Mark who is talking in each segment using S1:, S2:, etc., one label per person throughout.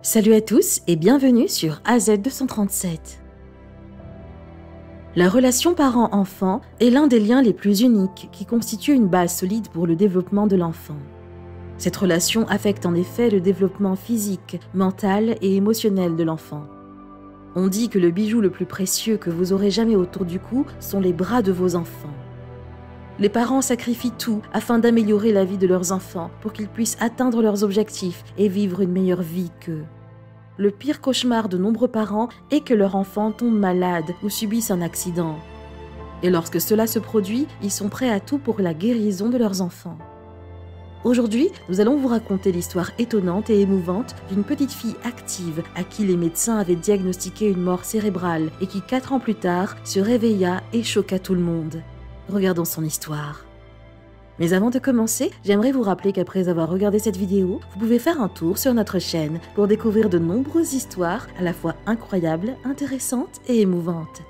S1: Salut à tous et bienvenue sur AZ237. La relation parent-enfant est l'un des liens les plus uniques qui constituent une base solide pour le développement de l'enfant. Cette relation affecte en effet le développement physique, mental et émotionnel de l'enfant. On dit que le bijou le plus précieux que vous aurez jamais autour du cou sont les bras de vos enfants. Les parents sacrifient tout afin d'améliorer la vie de leurs enfants pour qu'ils puissent atteindre leurs objectifs et vivre une meilleure vie qu'eux. Le pire cauchemar de nombreux parents est que leur enfant tombe malade ou subisse un accident. Et lorsque cela se produit, ils sont prêts à tout pour la guérison de leurs enfants. Aujourd'hui, nous allons vous raconter l'histoire étonnante et émouvante d'une petite fille active à qui les médecins avaient diagnostiqué une mort cérébrale et qui 4 ans plus tard se réveilla et choqua tout le monde. Regardons son histoire. Mais avant de commencer, j'aimerais vous rappeler qu'après avoir regardé cette vidéo, vous pouvez faire un tour sur notre chaîne pour découvrir de nombreuses histoires à la fois incroyables, intéressantes et émouvantes.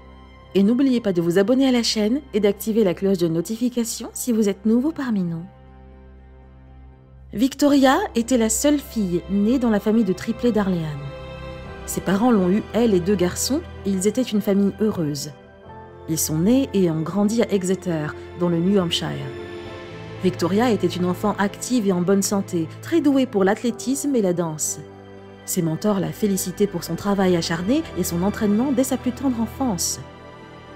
S1: Et n'oubliez pas de vous abonner à la chaîne et d'activer la cloche de notification si vous êtes nouveau parmi nous. Victoria était la seule fille née dans la famille de triplés d'Arléane. Ses parents l'ont eu, elle et 2 garçons, et ils étaient une famille heureuse. Ils sont nés et ont grandi à Exeter, dans le New Hampshire. Victoria était une enfant active et en bonne santé, très douée pour l'athlétisme et la danse. Ses mentors la félicitaient pour son travail acharné et son entraînement dès sa plus tendre enfance.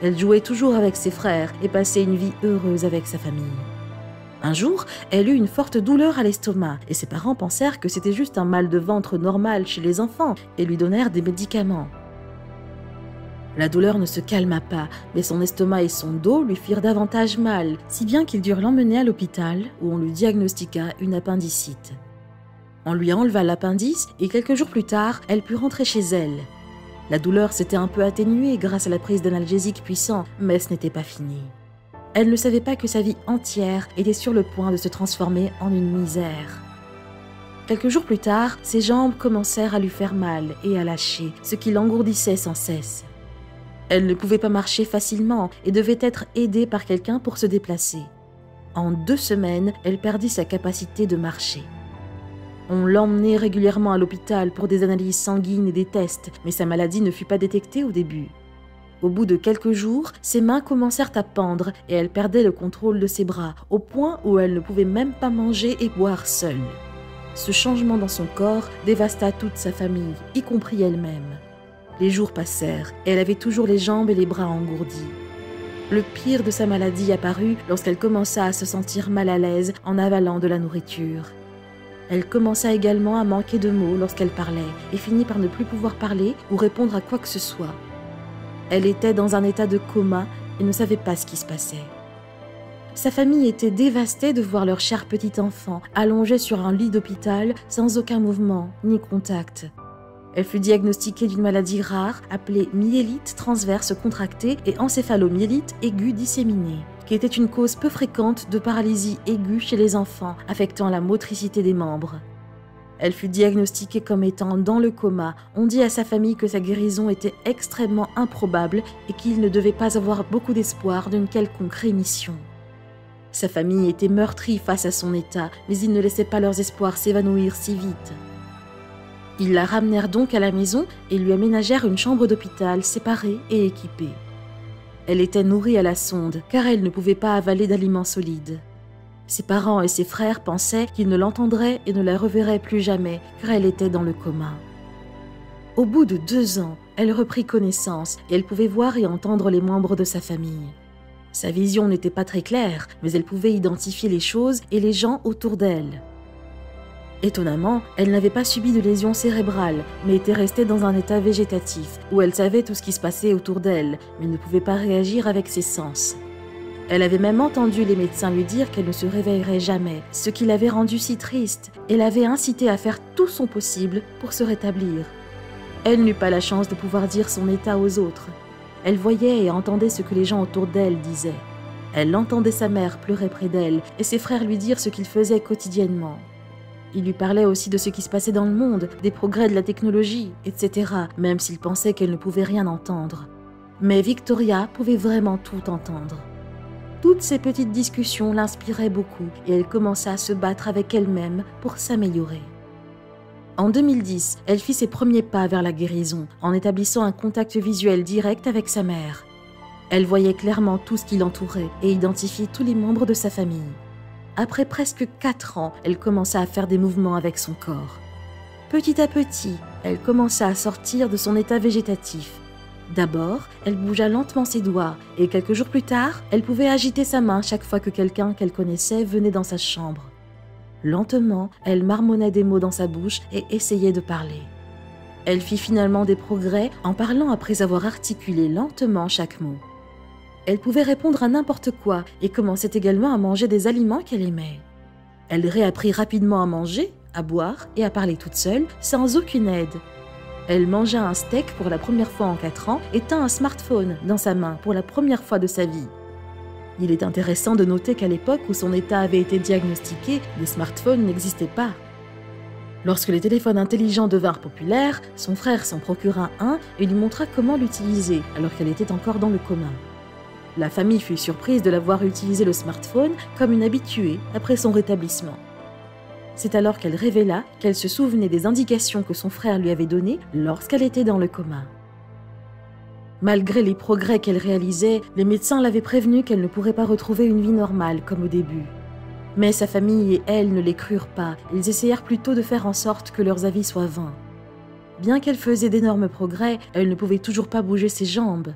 S1: Elle jouait toujours avec ses frères et passait une vie heureuse avec sa famille. Un jour, elle eut une forte douleur à l'estomac et ses parents pensèrent que c'était juste un mal de ventre normal chez les enfants et lui donnèrent des médicaments. La douleur ne se calma pas, mais son estomac et son dos lui firent davantage mal, si bien qu'ils durent l'emmener à l'hôpital où on lui diagnostiqua une appendicite. On lui enleva l'appendice et quelques jours plus tard, elle put rentrer chez elle. La douleur s'était un peu atténuée grâce à la prise d'analgésiques puissants, mais ce n'était pas fini. Elle ne savait pas que sa vie entière était sur le point de se transformer en une misère. Quelques jours plus tard, ses jambes commencèrent à lui faire mal et à lâcher, ce qui l'engourdissait sans cesse. Elle ne pouvait pas marcher facilement et devait être aidée par quelqu'un pour se déplacer. En 2 semaines, elle perdit sa capacité de marcher. On l'emmenait régulièrement à l'hôpital pour des analyses sanguines et des tests, mais sa maladie ne fut pas détectée au début. Au bout de quelques jours, ses mains commencèrent à pendre et elle perdait le contrôle de ses bras, au point où elle ne pouvait même pas manger et boire seule. Ce changement dans son corps dévasta toute sa famille, y compris elle-même. Les jours passèrent et elle avait toujours les jambes et les bras engourdis. Le pire de sa maladie apparut lorsqu'elle commença à se sentir mal à l'aise en avalant de la nourriture. Elle commença également à manquer de mots lorsqu'elle parlait et finit par ne plus pouvoir parler ou répondre à quoi que ce soit. Elle était dans un état de coma et ne savait pas ce qui se passait. Sa famille était dévastée de voir leur cher petit enfant allongé sur un lit d'hôpital sans aucun mouvement ni contact. Elle fut diagnostiquée d'une maladie rare appelée myélite transverse contractée et encéphalomyélite aiguë disséminée, qui était une cause peu fréquente de paralysie aiguë chez les enfants, affectant la motricité des membres. Elle fut diagnostiquée comme étant dans le coma. On dit à sa famille que sa guérison était extrêmement improbable et qu'il ne devait pas avoir beaucoup d'espoir d'une quelconque rémission. Sa famille était meurtrie face à son état, mais ils ne laissaient pas leurs espoirs s'évanouir si vite. Ils la ramenèrent donc à la maison et lui aménagèrent une chambre d'hôpital séparée et équipée. Elle était nourrie à la sonde car elle ne pouvait pas avaler d'aliments solides. Ses parents et ses frères pensaient qu'ils ne l'entendraient et ne la reverraient plus jamais car elle était dans le coma. Au bout de 2 ans, elle reprit connaissance et elle pouvait voir et entendre les membres de sa famille. Sa vision n'était pas très claire, mais elle pouvait identifier les choses et les gens autour d'elle. Étonnamment, elle n'avait pas subi de lésion cérébrale, mais était restée dans un état végétatif, où elle savait tout ce qui se passait autour d'elle, mais ne pouvait pas réagir avec ses sens. Elle avait même entendu les médecins lui dire qu'elle ne se réveillerait jamais, ce qui l'avait rendue si triste, et l'avait incitée à faire tout son possible pour se rétablir. Elle n'eut pas la chance de pouvoir dire son état aux autres. Elle voyait et entendait ce que les gens autour d'elle disaient. Elle entendait sa mère pleurer près d'elle, et ses frères lui dire ce qu'ils faisaient quotidiennement. Il lui parlait aussi de ce qui se passait dans le monde, des progrès de la technologie, etc., même s'il pensait qu'elle ne pouvait rien entendre. Mais Victoria pouvait vraiment tout entendre. Toutes ces petites discussions l'inspiraient beaucoup et elle commença à se battre avec elle-même pour s'améliorer. En 2010, elle fit ses premiers pas vers la guérison en établissant un contact visuel direct avec sa mère. Elle voyait clairement tout ce qui l'entourait et identifiait tous les membres de sa famille. Après presque 4 ans, elle commença à faire des mouvements avec son corps. Petit à petit, elle commença à sortir de son état végétatif. D'abord, elle bougea lentement ses doigts et quelques jours plus tard, elle pouvait agiter sa main chaque fois que quelqu'un qu'elle connaissait venait dans sa chambre. Lentement, elle marmonnait des mots dans sa bouche et essayait de parler. Elle fit finalement des progrès en parlant après avoir articulé lentement chaque mot. Elle pouvait répondre à n'importe quoi et commençait également à manger des aliments qu'elle aimait. Elle réapprit rapidement à manger, à boire et à parler toute seule, sans aucune aide. Elle mangea un steak pour la première fois en 4 ans et tint un smartphone dans sa main pour la première fois de sa vie. Il est intéressant de noter qu'à l'époque où son état avait été diagnostiqué, les smartphones n'existaient pas. Lorsque les téléphones intelligents devinrent populaires, son frère s'en procura un et lui montra comment l'utiliser alors qu'elle était encore dans le coma. La famille fut surprise de la voir utiliser le smartphone comme une habituée après son rétablissement. C'est alors qu'elle révéla qu'elle se souvenait des indications que son frère lui avait données lorsqu'elle était dans le coma. Malgré les progrès qu'elle réalisait, les médecins l'avaient prévenue qu'elle ne pourrait pas retrouver une vie normale comme au début. Mais sa famille et elle ne les crurent pas, ils essayèrent plutôt de faire en sorte que leurs avis soient vains. Bien qu'elle faisait d'énormes progrès, elle ne pouvait toujours pas bouger ses jambes.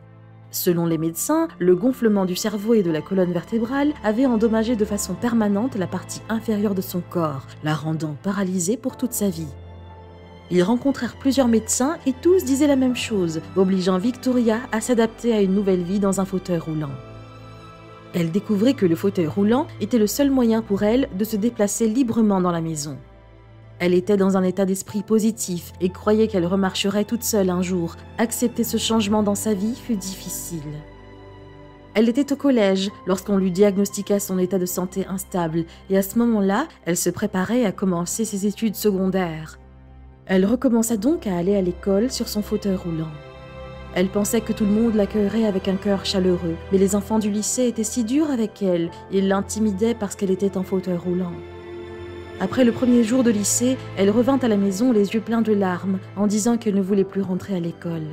S1: Selon les médecins, le gonflement du cerveau et de la colonne vertébrale avait endommagé de façon permanente la partie inférieure de son corps, la rendant paralysée pour toute sa vie. Ils rencontrèrent plusieurs médecins et tous disaient la même chose, obligeant Victoria à s'adapter à une nouvelle vie dans un fauteuil roulant. Elle découvrit que le fauteuil roulant était le seul moyen pour elle de se déplacer librement dans la maison. Elle était dans un état d'esprit positif et croyait qu'elle remarcherait toute seule un jour. Accepter ce changement dans sa vie fut difficile. Elle était au collège lorsqu'on lui diagnostiqua son état de santé instable et à ce moment-là, elle se préparait à commencer ses études secondaires. Elle recommença donc à aller à l'école sur son fauteuil roulant. Elle pensait que tout le monde l'accueillerait avec un cœur chaleureux, mais les enfants du lycée étaient si durs avec elle, ils l'intimidaient parce qu'elle était en fauteuil roulant. Après le premier jour de lycée, elle revint à la maison les yeux pleins de larmes en disant qu'elle ne voulait plus rentrer à l'école.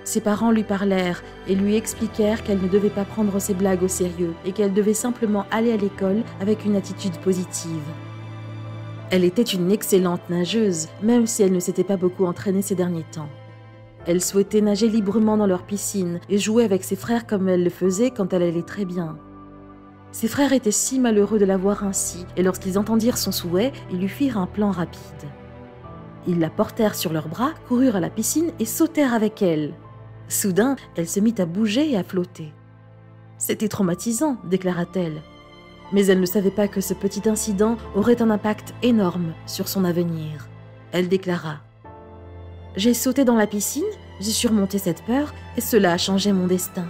S1: Ses parents lui parlèrent et lui expliquèrent qu'elle ne devait pas prendre ses blagues au sérieux et qu'elle devait simplement aller à l'école avec une attitude positive. Elle était une excellente nageuse, même si elle ne s'était pas beaucoup entraînée ces derniers temps. Elle souhaitait nager librement dans leur piscine et jouer avec ses frères comme elle le faisait quand elle allait très bien. Ses frères étaient si malheureux de la voir ainsi, et lorsqu'ils entendirent son souhait, ils lui firent un plan rapide. Ils la portèrent sur leurs bras, coururent à la piscine et sautèrent avec elle. Soudain, elle se mit à bouger et à flotter. « C'était traumatisant », déclara-t-elle. Mais elle ne savait pas que ce petit incident aurait un impact énorme sur son avenir. Elle déclara « J'ai sauté dans la piscine, j'ai surmonté cette peur et cela a changé mon destin. »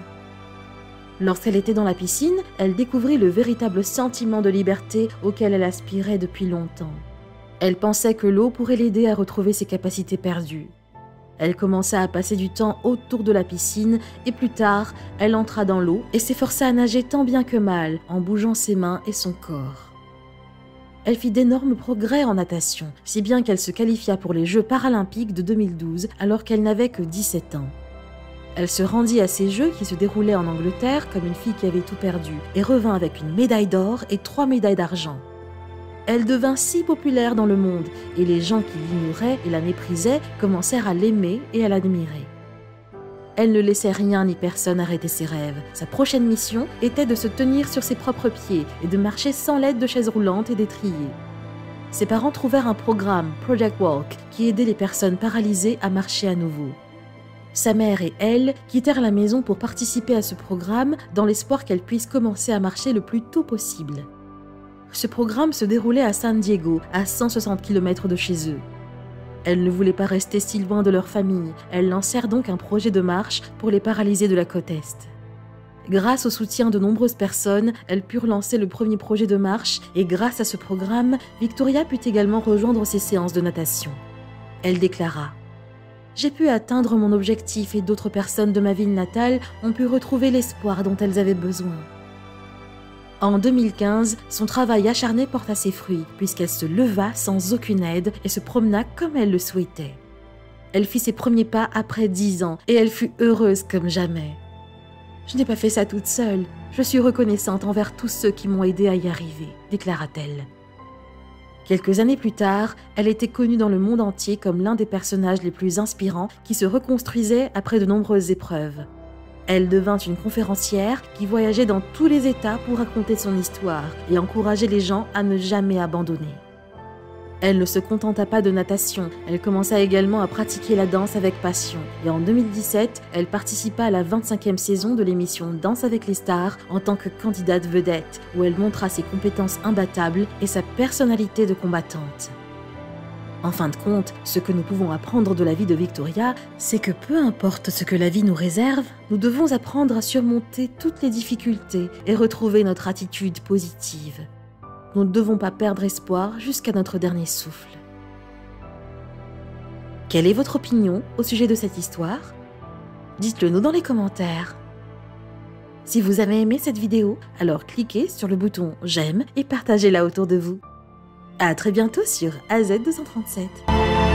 S1: Lorsqu'elle était dans la piscine, elle découvrit le véritable sentiment de liberté auquel elle aspirait depuis longtemps. Elle pensait que l'eau pourrait l'aider à retrouver ses capacités perdues. Elle commença à passer du temps autour de la piscine et plus tard, elle entra dans l'eau et s'efforça à nager tant bien que mal en bougeant ses mains et son corps. Elle fit d'énormes progrès en natation, si bien qu'elle se qualifia pour les Jeux paralympiques de 2012 alors qu'elle n'avait que 17 ans. Elle se rendit à ces Jeux qui se déroulaient en Angleterre comme une fille qui avait tout perdu et revint avec une médaille d'or et 3 médailles d'argent. Elle devint si populaire dans le monde et les gens qui l'ignoraient et la méprisaient commencèrent à l'aimer et à l'admirer. Elle ne laissait rien ni personne arrêter ses rêves. Sa prochaine mission était de se tenir sur ses propres pieds et de marcher sans l'aide de chaises roulantes et d'étriers. Ses parents trouvèrent un programme, Project Walk, qui aidait les personnes paralysées à marcher à nouveau. Sa mère et elle quittèrent la maison pour participer à ce programme dans l'espoir qu'elle puisse commencer à marcher le plus tôt possible. Ce programme se déroulait à San Diego, à 160 km de chez eux. Elles ne voulaient pas rester si loin de leur famille, elles lancèrent donc un projet de marche pour les paralysés de la côte Est. Grâce au soutien de nombreuses personnes, elles purent lancer le premier projet de marche et grâce à ce programme, Victoria put également rejoindre ses séances de natation. Elle déclara « J'ai pu atteindre mon objectif et d'autres personnes de ma ville natale ont pu retrouver l'espoir dont elles avaient besoin. » En 2015, son travail acharné porta ses fruits, puisqu'elle se leva sans aucune aide et se promena comme elle le souhaitait. Elle fit ses premiers pas après 10 ans et elle fut heureuse comme jamais. « Je n'ai pas fait ça toute seule, je suis reconnaissante envers tous ceux qui m'ont aidée à y arriver », déclara-t-elle. Quelques années plus tard, elle était connue dans le monde entier comme l'un des personnages les plus inspirants qui se reconstruisait après de nombreuses épreuves. Elle devint une conférencière qui voyageait dans tous les États pour raconter son histoire et encourager les gens à ne jamais abandonner. Elle ne se contenta pas de natation, elle commença également à pratiquer la danse avec passion. Et en 2017, elle participa à la 25e saison de l'émission Danse avec les stars en tant que candidate vedette, où elle montra ses compétences imbattables et sa personnalité de combattante. En fin de compte, ce que nous pouvons apprendre de la vie de Victoria, c'est que peu importe ce que la vie nous réserve, nous devons apprendre à surmonter toutes les difficultés et retrouver notre attitude positive. Nous ne devons pas perdre espoir jusqu'à notre dernier souffle. Quelle est votre opinion au sujet de cette histoire? Dites-le nous dans les commentaires. Si vous avez aimé cette vidéo, alors cliquez sur le bouton j'aime et partagez-la autour de vous. À très bientôt sur AZ237.